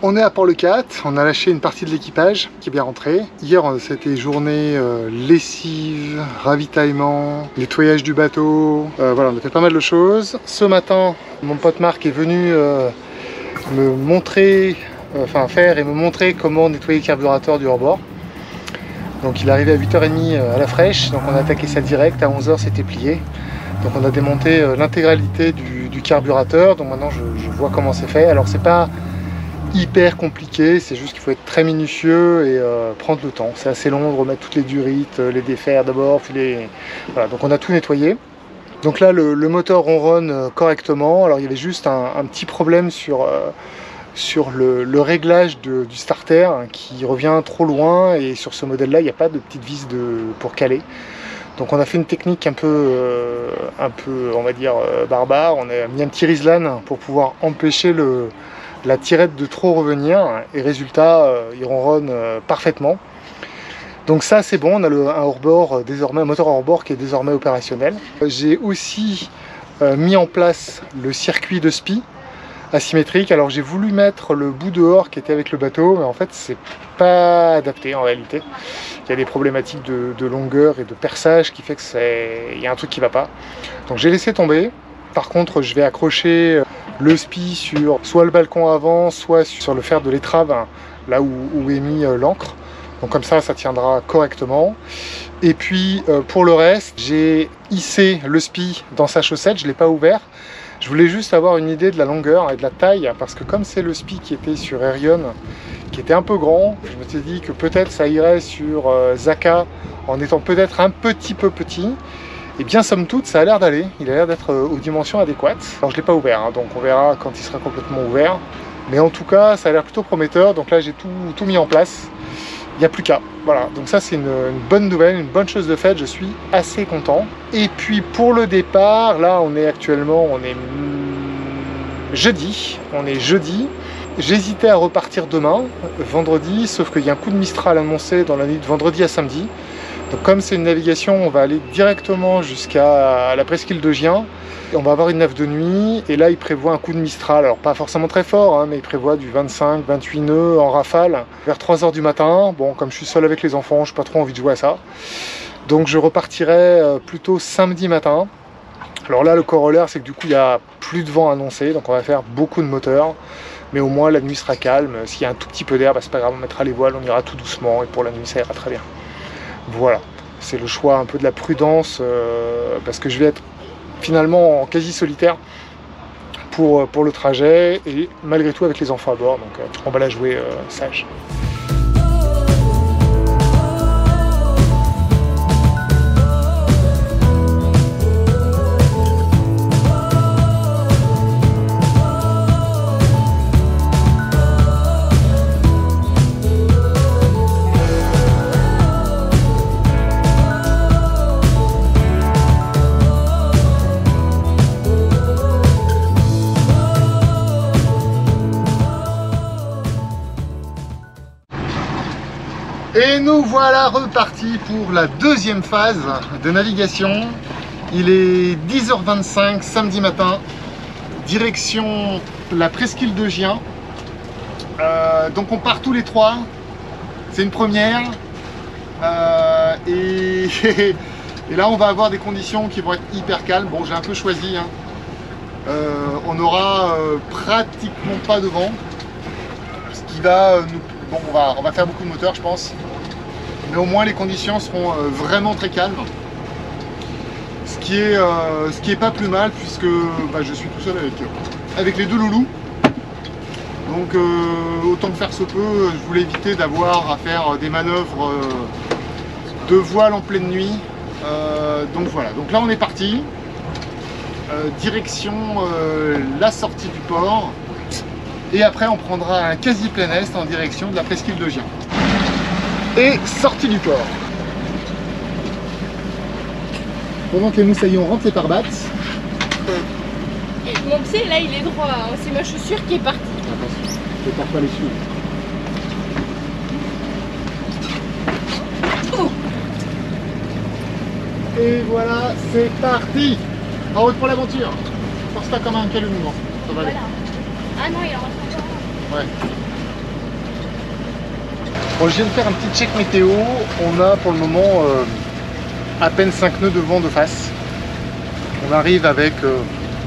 On est à Port-le-Cat, on a lâché une partie de l'équipage qui est bien rentré. Hier c'était journée lessive, ravitaillement, nettoyage du bateau, voilà, on a fait pas mal de choses. Ce matin, mon pote Marc est venu me montrer, faire et me montrer comment nettoyer le carburateur du hors-bord. Donc il est arrivé à 8h30 à la fraîche, donc on a attaqué ça direct, à 11h c'était plié. Donc on a démonté l'intégralité du carburateur, donc maintenant je vois comment c'est fait. Alors c'est pas hyper compliqué, c'est juste qu'il faut être très minutieux et prendre le temps. C'est assez long de remettre toutes les durites, les défaire d'abord, puis les... Voilà, donc on a tout nettoyé. Donc là le moteur ronronne correctement. Alors il y avait juste un petit problème sur le réglage du starter qui revient trop loin, et sur ce modèle là il n'y a pas de petite vis pour caler. Donc on a fait une technique un peu on va dire barbare. On a mis un petit Rislan pour pouvoir empêcher la tirette de trop revenir, et résultat il ronronne parfaitement. Donc ça c'est bon, on a un hors-bord désormais, un moteur hors-bord qui est désormais opérationnel. J'ai aussi mis en place le circuit de spi asymétrique. Alors j'ai voulu mettre le bout dehors qui était avec le bateau, mais en fait c'est pas adapté en réalité. Il y a des problématiques de longueur et de perçage qui fait que il y a un truc qui va pas. Donc j'ai laissé tomber. Par contre je vais accrocher le spi sur soit le balcon avant, soit sur le fer de l'étrave, là où est mis l'ancre. Donc comme ça tiendra correctement. Et puis pour le reste, j'ai hissé le spi dans sa chaussette, je ne l'ai pas ouvert. Je voulais juste avoir une idée de la longueur et de la taille, parce que comme c'est le spi qui était sur Aerion, qui était un peu grand, je me suis dit que peut-être ça irait sur Zaka en étant peut-être un petit peu petit. Et bien somme toute ça a l'air d'aller, il a l'air d'être aux dimensions adéquates. Alors je ne l'ai pas ouvert, donc on verra quand il sera complètement ouvert. Mais en tout cas ça a l'air plutôt prometteur, donc là j'ai tout mis en place. Il n'y a plus qu'à. Voilà, donc ça c'est une bonne nouvelle, une bonne chose de faite, je suis assez content. Et puis pour le départ, là on est jeudi. J'hésitais à repartir demain, vendredi, sauf qu'il y a un coup de Mistral annoncé dans la nuit de vendredi à samedi. Donc comme c'est une navigation, on va aller directement jusqu'à la presqu'île de Gien. Et on va avoir une nave de nuit, et là il prévoit un coup de Mistral, alors pas forcément très fort, mais il prévoit du 25-28 nœuds en rafale vers 3h du matin. Bon, comme je suis seul avec les enfants, je n'ai pas trop envie de jouer à ça. Donc je repartirai plutôt samedi matin. Alors là le corollaire c'est que du coup il n'y a plus de vent annoncé, donc on va faire beaucoup de moteurs. Mais au moins la nuit sera calme, s'il y a un tout petit peu d'air, c'est pas grave, on mettra les voiles, on ira tout doucement, et pour la nuit ça ira très bien. Voilà, c'est le choix un peu de la prudence, parce que je vais être finalement en quasi solitaire pour le trajet, et malgré tout avec les enfants à bord, donc on va la jouer sage. Et nous voilà repartis pour la deuxième phase de navigation. Il est 10h25 samedi matin, direction la presqu'île de Gien. Donc on part tous les trois, c'est une première. Et là on va avoir des conditions qui vont être hyper calmes. Bon, j'ai un peu choisi, on aura pratiquement pas de vent, ce qui va nous... Bon, on va faire beaucoup de moteurs, je pense, mais au moins les conditions seront vraiment très calmes, ce qui est pas plus mal, puisque je suis tout seul avec les deux loulous. Donc autant que faire se peut, je voulais éviter d'avoir à faire des manœuvres de voile en pleine nuit. Donc voilà, donc là on est parti, direction la sortie du port. Et après on prendra un quasi plein est en direction de la presqu'île de Gien. Et sortie du port. Pendant que nous, ça y est, on rentre les pare-battes. Mon pied là il est droit, c'est ma chaussure qui est partie. Attention, je ne perds pas les suivre. Oh. Et voilà, c'est parti. En route pour l'aventure. Force pas comme un calme mouvement. Ça va aller. Voilà. Ah non, il en reste encore. Ouais. Bon, je viens de faire un petit check météo. On a pour le moment à peine 5 nœuds de vent de face. On arrive avec,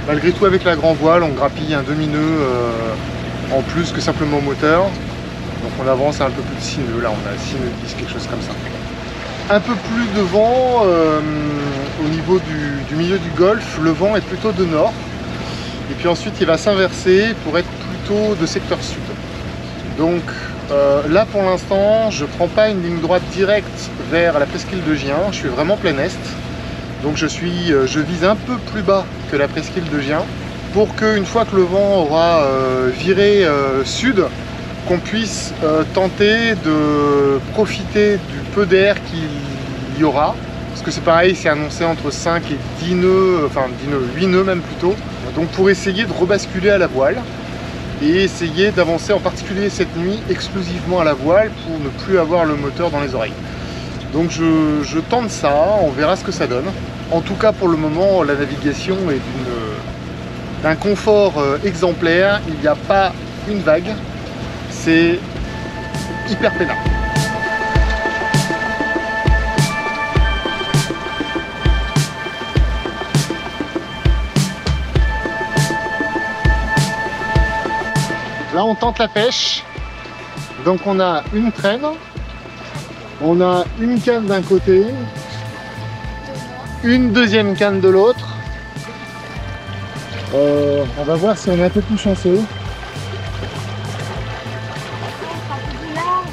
malgré tout avec la grand voile, on grappille un demi-nœud en plus que simplement au moteur. Donc on avance à un peu plus de 6 nœuds, là on a 6 nœuds 10, quelque chose comme ça. Un peu plus de vent au niveau du milieu du golfe, le vent est plutôt de nord. Et puis ensuite il va s'inverser pour être plutôt de secteur sud. Donc là pour l'instant je ne prends pas une ligne droite directe vers la presqu'île de Gien, je suis vraiment plein est. Donc je vise un peu plus bas que la presqu'île de Gien pour qu'une fois que le vent aura viré sud, qu'on puisse tenter de profiter du peu d'air qu'il y aura. Parce que c'est pareil, c'est annoncé entre 5 et 10 nœuds, enfin 10 nœuds, 8 nœuds même plutôt. Donc pour essayer de rebasculer à la voile et essayer d'avancer en particulier cette nuit exclusivement à la voile pour ne plus avoir le moteur dans les oreilles. Donc je tente ça, on verra ce que ça donne. En tout cas pour le moment la navigation est d'un confort exemplaire, il n'y a pas une vague, c'est hyper peinard. Là on tente la pêche, donc on a une traîne, on a une canne d'un côté, une deuxième canne de l'autre. On va voir si on est un peu plus chanceux.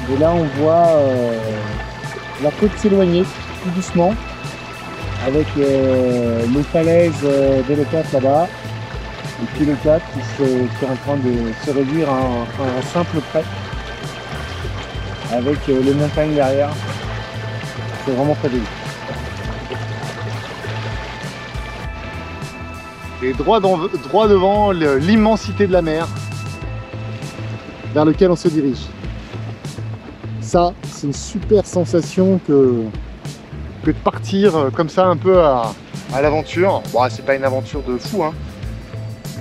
Et là on voit la côte s'éloigner tout doucement avec les falaises de l'État là-bas. Et puis le cap qui est en train de se réduire à un simple trait avec les montagnes derrière. C'est vraiment très joli. Et droit devant l'immensité de la mer vers lequel on se dirige. Ça, c'est une super sensation que de partir comme ça un peu à l'aventure. Bon, c'est pas une aventure de fou, hein.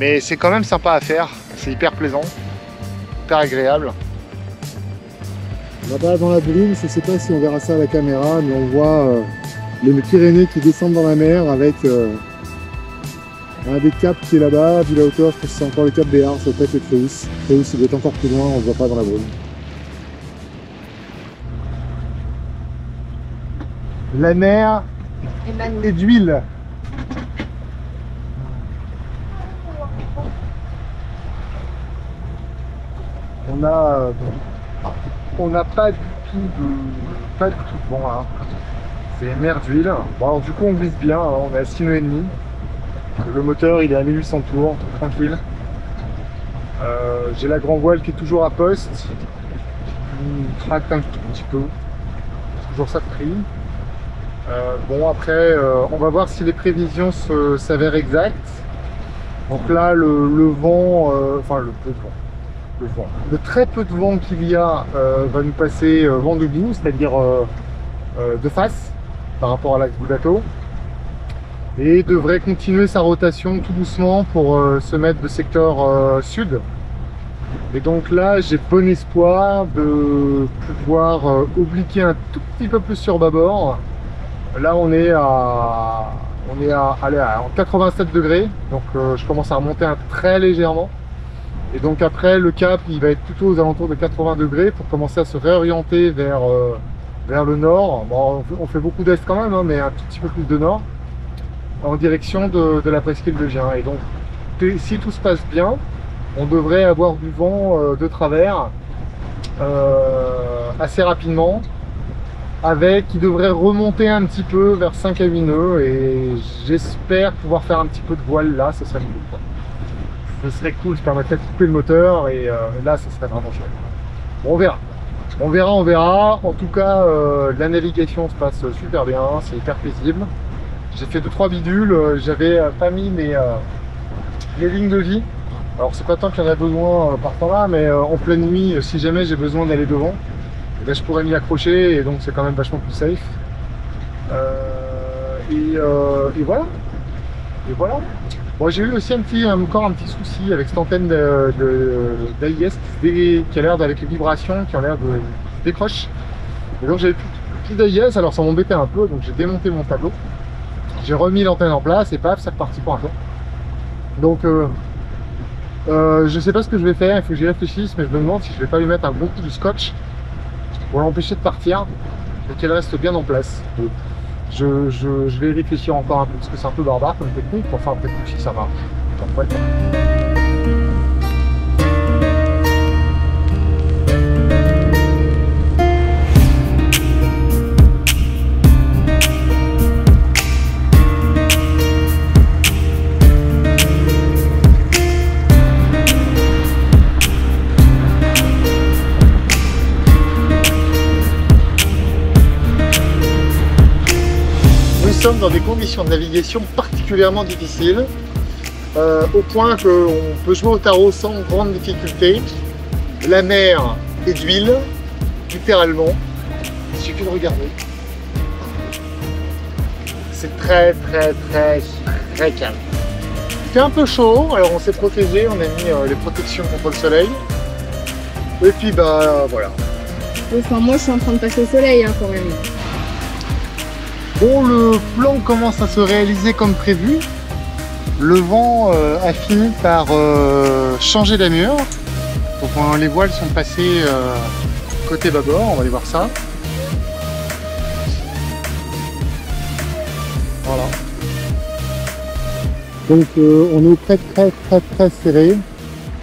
Mais c'est quand même sympa à faire, c'est hyper plaisant, hyper agréable. Là-bas dans la brume, je ne sais pas si on verra ça à la caméra, mais on voit les Pyrénées qui descendent dans la mer avec un des caps qui est là-bas, vu la hauteur, je pense que c'est encore le cap Béar, ça peut être le Créus. Créus, il doit être encore plus loin, on ne le voit pas dans la brume. La mer est d'huile. On n'a pas du tout de vent là. C'est mer d'huile. Bon, alors du coup on glisse bien, hein. On est à 6 nœuds et demi. Le moteur il est à 1800 tours, tranquille. J'ai la grand voile qui est toujours à poste. Il tracte un tout petit peu. Toujours ça de prix. Bon après on va voir si les prévisions s'avèrent exactes. Donc là le vent, enfin le peu de vent. Le très peu de vent qu'il y a va nous passer vent debout, c'est-à-dire de face par rapport à l'axe du bateau, et devrait continuer sa rotation tout doucement pour se mettre de secteur sud. Et donc là j'ai bon espoir de pouvoir obliquer un tout petit peu plus sur bâbord. Là on est en 87 degrés, donc je commence à remonter très légèrement. Et donc après le cap il va être plutôt aux alentours de 80 degrés pour commencer à se réorienter vers le nord. Bon, on fait beaucoup d'est quand même, hein, mais un tout petit peu plus de nord, en direction de la presqu'île de Gien. Et donc si tout se passe bien, on devrait avoir du vent de travers assez rapidement, qui devrait remonter un petit peu vers 5 à 8 nœuds, et j'espère pouvoir faire un petit peu de voile là, ça serait cool, quoi. Ce serait cool, ça permettrait de couper le moteur, et là ça serait vraiment chouette. Bon, on verra. En tout cas la navigation se passe super bien, c'est hyper paisible. J'ai fait 2-3 bidules, j'avais pas mis les lignes de vie. Alors c'est pas tant qu'il y en a besoin par temps là, mais en pleine nuit, si jamais j'ai besoin d'aller devant, et ben, je pourrais m'y accrocher, et donc c'est quand même vachement plus safe. Et voilà. Bon, j'ai eu aussi encore un petit souci avec cette antenne d'AIS qui a l'air, avec les vibrations, qui ont l'air de décroche. Et donc j'avais plus d'AIS, alors ça m'embêtait un peu, donc j'ai démonté mon tableau. J'ai remis l'antenne en place et paf, c'est reparti pour un tour. Donc je sais pas ce que je vais faire, il faut que j'y réfléchisse, mais je me demande si je vais pas lui mettre un bon coup de scotch pour l'empêcher de partir et qu'elle reste bien en place. Donc, je vais réfléchir encore un peu parce que c'est un peu barbare comme technique, enfin peut-être que si ça marche. Enfin, ouais. Nous sommes dans des conditions de navigation particulièrement difficiles, au point qu'on peut jouer au tarot sans grande difficulté. La mer est d'huile, littéralement. Il suffit de regarder. C'est très calme. Il fait un peu chaud, alors on s'est protégé, on a mis les protections contre le soleil. Et puis bah voilà. Enfin, moi je suis en train de passer au soleil hein, quand même. Bon, le plan commence à se réaliser comme prévu. Le vent a fini par changer d'amure. Donc les voiles sont passées côté bâbord, on va aller voir ça. Voilà. Donc on est très serré.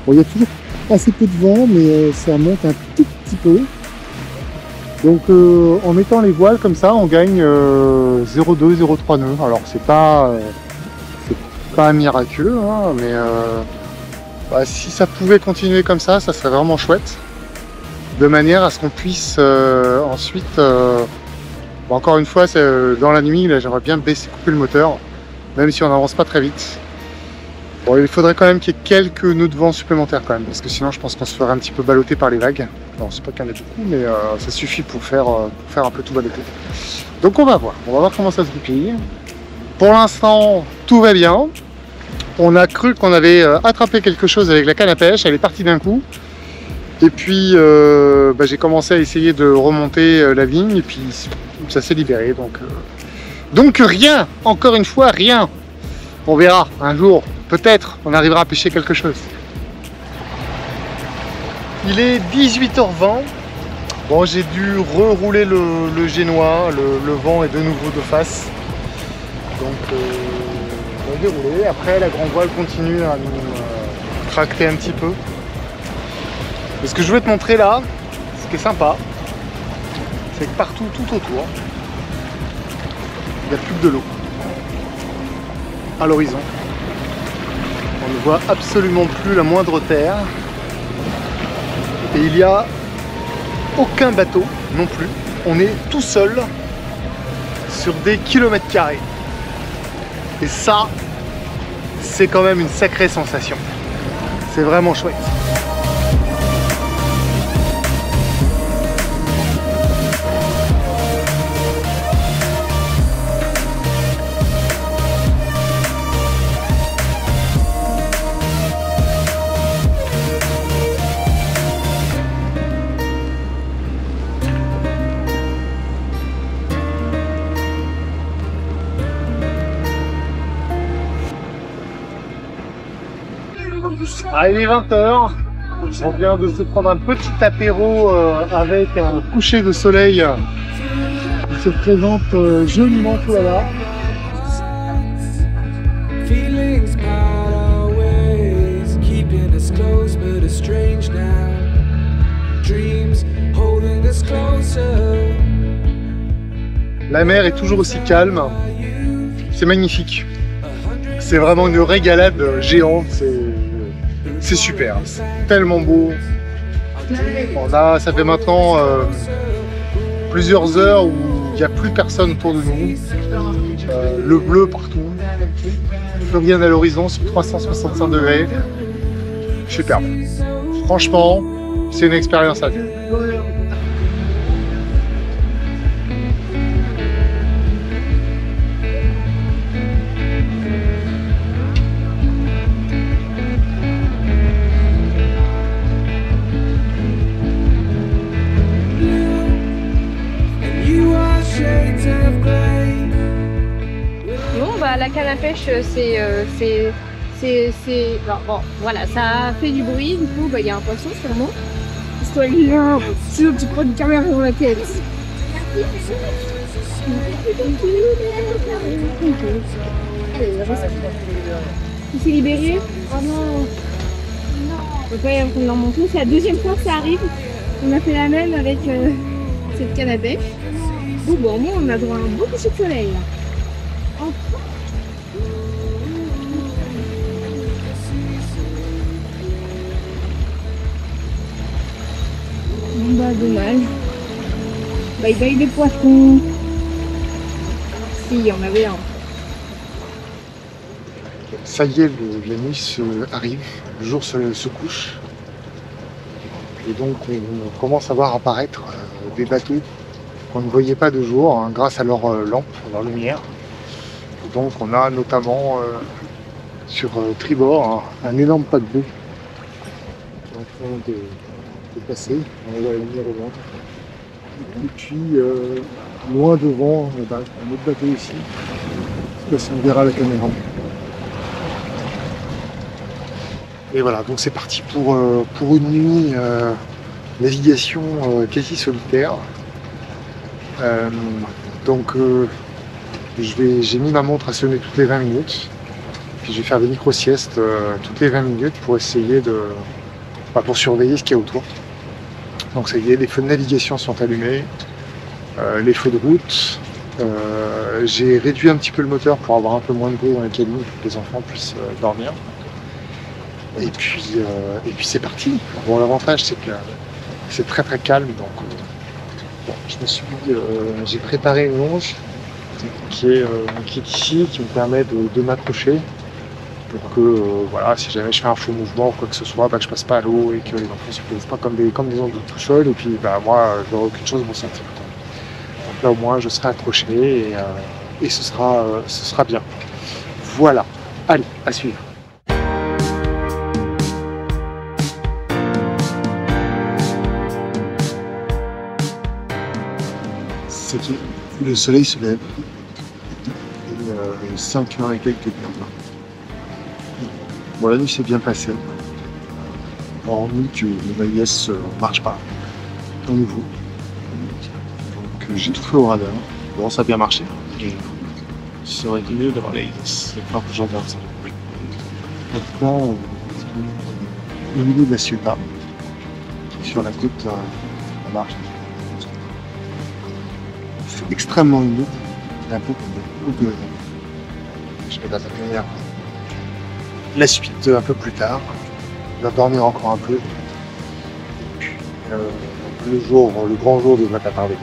Bon, il y a toujours assez peu de vent, mais ça monte un tout petit peu. Donc en mettant les voiles comme ça, on gagne 0,2, 0,3 nœuds. Alors c'est pas un miraculeux, hein, mais bah, si ça pouvait continuer comme ça serait vraiment chouette. De manière à ce qu'on puisse ensuite, bon, encore une fois, dans la nuit, là j'aimerais bien couper le moteur, même si on n'avance pas très vite. Bon, il faudrait quand même qu'il y ait quelques nœuds de vent supplémentaires quand même, parce que sinon je pense qu'on se ferait un petit peu balloter par les vagues. Non, c'est pas qu'il y en ait beaucoup, mais ça suffit pour faire un peu tout balloter. Donc on va voir comment ça se goupille. Pour l'instant, tout va bien. On a cru qu'on avait attrapé quelque chose avec la canne à pêche, elle est partie d'un coup. Et puis bah, j'ai commencé à essayer de remonter la vigne, et puis ça s'est libéré. Donc rien, encore une fois, rien. On verra un jour. Peut-être on arrivera à pêcher quelque chose. Il est 18h20. Bon, j'ai dû rerouler le génois. Le vent est de nouveau de face. Donc on va dérouler. Après, la grande voile continue à nous tracter un petit peu. Et ce que je veux te montrer là, ce qui est sympa, c'est que partout, tout autour, il n'y a plus que de l'eau. À l'horizon. On ne voit absolument plus la moindre terre. Et il n'y a aucun bateau non plus. On est tout seul sur des kilomètres carrés. Et ça, c'est quand même une sacrée sensation. C'est vraiment chouette. Ah, il est 20h, on vient de se prendre un petit apéro avec un coucher de soleil qui se présente joliment tout là-bas. La mer est toujours aussi calme, c'est magnifique. C'est vraiment une régalade géante, c'est super, c'est tellement beau. Ça fait maintenant plusieurs heures où il n'y a plus personne autour de nous. Le bleu partout, plus rien à l'horizon sur 365 degrés. Superbe. Franchement, c'est une expérience à vivre. la canne à pêche, bon, voilà, ça fait du bruit, du coup, il y a un poisson sûrement. Soit là, tu prends une caméra dans la tête. Il s'est libéré? Oh non! On peut pas y retourner dans mon trou. C'est la deuxième fois que ça arrive. On a fait la même avec cette canne à pêche. Bon, au moins, on a droit à un beau coucher de soleil là. Enfin. Bah, dommage. Bye bye les poissons. Si, il y en avait un. Ça y est, la nuit arrive, le jour se couche. Et donc on commence à voir apparaître des bateaux qu'on ne voyait pas de jour hein, grâce à leurs lampes, leur lumière. Et donc on a notamment sur tribord un énorme paquebot qui est en train de passer. On voit la lumière au loin. Et puis loin devant, un autre bateau ici. Là, on verra la caméra. Et voilà, donc c'est parti pour une nuit navigation quasi solitaire. Donc j'ai mis ma montre à sonner toutes les 20 minutes. Puis je vais faire des micro-siestes toutes les 20 minutes pour essayer pour surveiller ce qu'il y a autour. Donc ça y est, les feux de navigation sont allumés, les feux de route. J'ai réduit un petit peu le moteur pour avoir un peu moins de bruit dans la cabine pour que les enfants puissent dormir. Et puis c'est parti. Bon, l'avantage c'est que c'est très très calme, donc bon, j'ai préparé une longe qui est ici, qui me permet de m'accrocher pour que voilà, si jamais je fais un faux mouvement ou quoi que ce soit, que je passe pas à l'eau et que les enfants se posent pas comme des ondes de tout seul, et puis moi je n'aurai aucune chose de ressentir. Donc là au moins je serai accroché et ce sera bien. Voilà. Allez, à suivre. Le soleil se lève. Et 5h et quelques minutes. Bon, la nuit s'est bien passée. Hormis que ma IS ne marche pas. À nouveau. Donc j'ai tout fait au radar. Bon, ça a bien marché. Et ça aurait été mieux d'avoir la IS. C'est pas que j'en garde ça. Maintenant, au milieu de la Ciotat, sur la côte, ça marche. C'est extrêmement humide. Il y a un peu de... Je vais dans la lumière. La suite un peu plus tard. On va dormir encore un peu. Et puis le grand jour devrait tarder.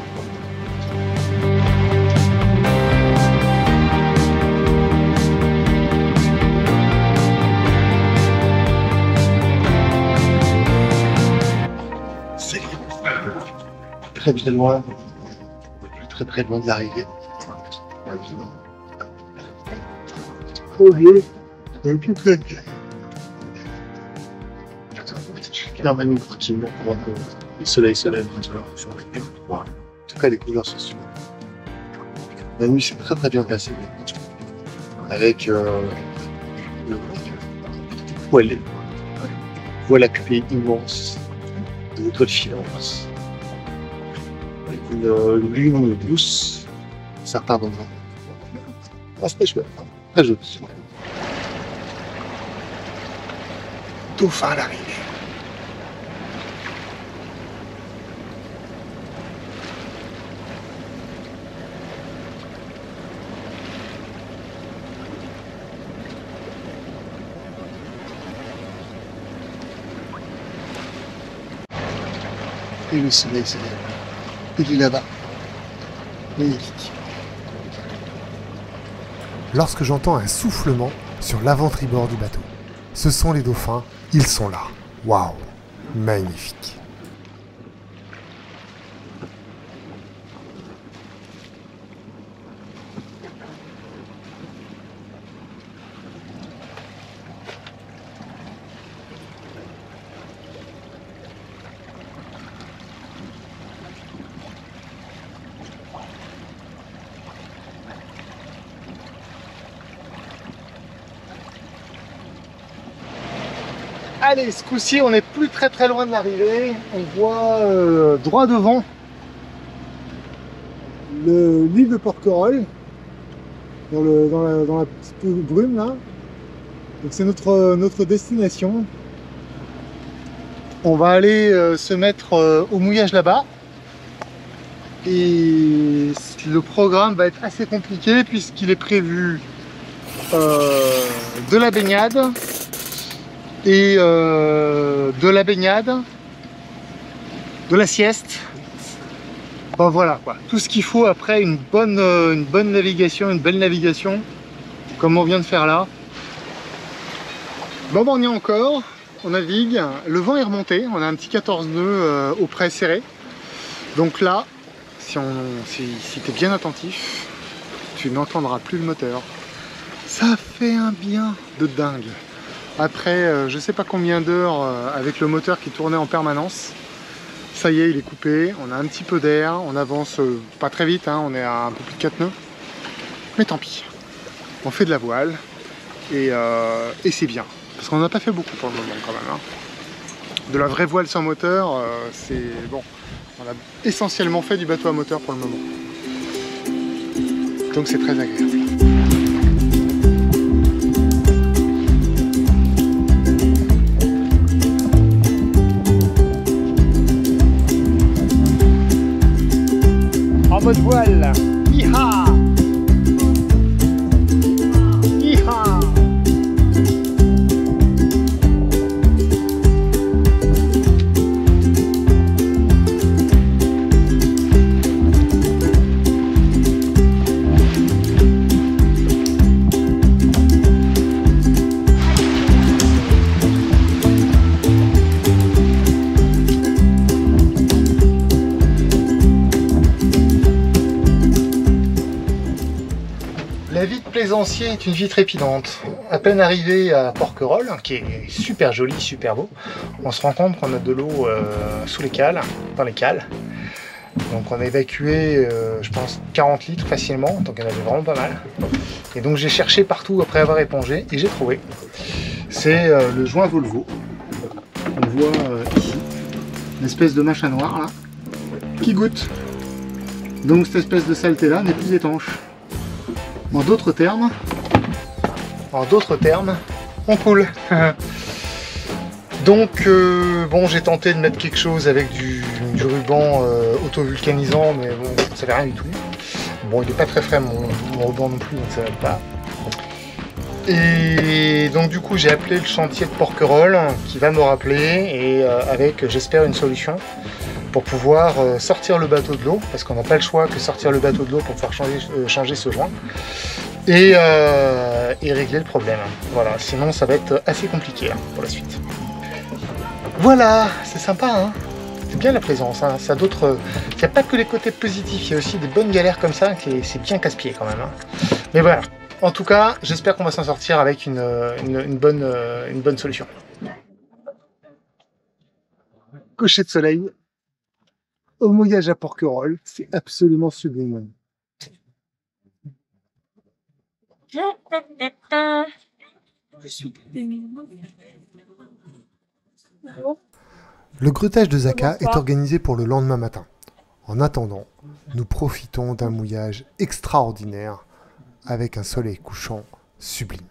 C'est très bien loin. Très très loin de l'arrivée. Oh Dieu, un peu très bien. Je ferme la nuit tranquillement pour voir que le soleil se lève sur la mer. En tout cas, les couleurs sont super. La nuit s'est très très bien passée. Avec le voile à cupée immense, des étoiles filantes. Une lune douce, certains moments. C'était chouette, très joli. Dauphin à l'arrivée. Et le soleil se lève. Il est là-bas. Magnifique. Lorsque j'entends un soufflement sur l'avant-tribord du bateau, ce sont les dauphins, ils sont là. Waouh, magnifique. Allez, ce coup-ci, on n'est plus très loin de l'arrivée. On voit droit devant l'île de Porquerolles, dans la petite brume là. Donc c'est notre destination. On va aller se mettre au mouillage là-bas. Et le programme va être assez compliqué puisqu'il est prévu de la baignade et de la sieste. Bon voilà quoi, tout ce qu'il faut après une bonne navigation, une belle navigation, comme on vient de faire là. Bon, on y est encore, on navigue, le vent est remonté, on a un petit 14 nœuds au près serré. Donc là, si tu es bien attentif, tu n'entendras plus le moteur. Ça fait un bien de dingue. Après je sais pas combien d'heures avec le moteur qui tournait en permanence, ça y est, il est coupé, on a un petit peu d'air, on avance pas très vite, hein, on est à un peu plus de 4 nœuds. Mais tant pis, on fait de la voile et c'est bien. Parce qu'on n'a pas fait beaucoup pour le moment quand même. Hein. De la vraie voile sans moteur, c'est bon. On a essentiellement fait du bateau à moteur pour le moment. Donc c'est très agréable. En mode voile. Hi-ha! Hi-ha! La vie de plaisancier est une vie trépidante. À peine arrivé à Porquerolles, qui est super joli, super beau, on se rend compte qu'on a de l'eau sous les cales, dans les cales. Donc on a évacué, je pense, 40 litres facilement, donc il y en avait vraiment pas mal. Et donc j'ai cherché partout après avoir épongé, et j'ai trouvé. C'est le joint Volvo. On voit ici, une espèce de machin noir là, qui goûte. Donc cette espèce de saleté là n'est plus étanche. En d'autres termes, on coule. Donc bon, j'ai tenté de mettre quelque chose avec du ruban auto-vulcanisant, mais bon, ça fait rien du tout. Bon, il n'est pas très frais mon ruban non plus, donc ça va pas. Et donc du coup, j'ai appelé le chantier de Porquerolles qui va me rappeler et avec, j'espère, une solution pour pouvoir sortir le bateau de l'eau, parce qu'on n'a pas le choix que sortir le bateau de l'eau pour pouvoir changer ce joint et régler le problème. Voilà, sinon ça va être assez compliqué hein, pour la suite. Voilà, c'est sympa, hein, c'est bien la plaisance. Hein. Ça d'autres, il n'y a pas que les côtés positifs, il y a aussi des bonnes galères comme ça, c'est bien casse-pied quand même. Hein. Mais voilà, en tout cas, j'espère qu'on va s'en sortir avec une bonne solution. Coucher de soleil au mouillage à Porquerolles, c'est absolument sublime. Le greutage de Zaka est organisé pour le lendemain matin. En attendant, nous profitons d'un mouillage extraordinaire avec un soleil couchant sublime.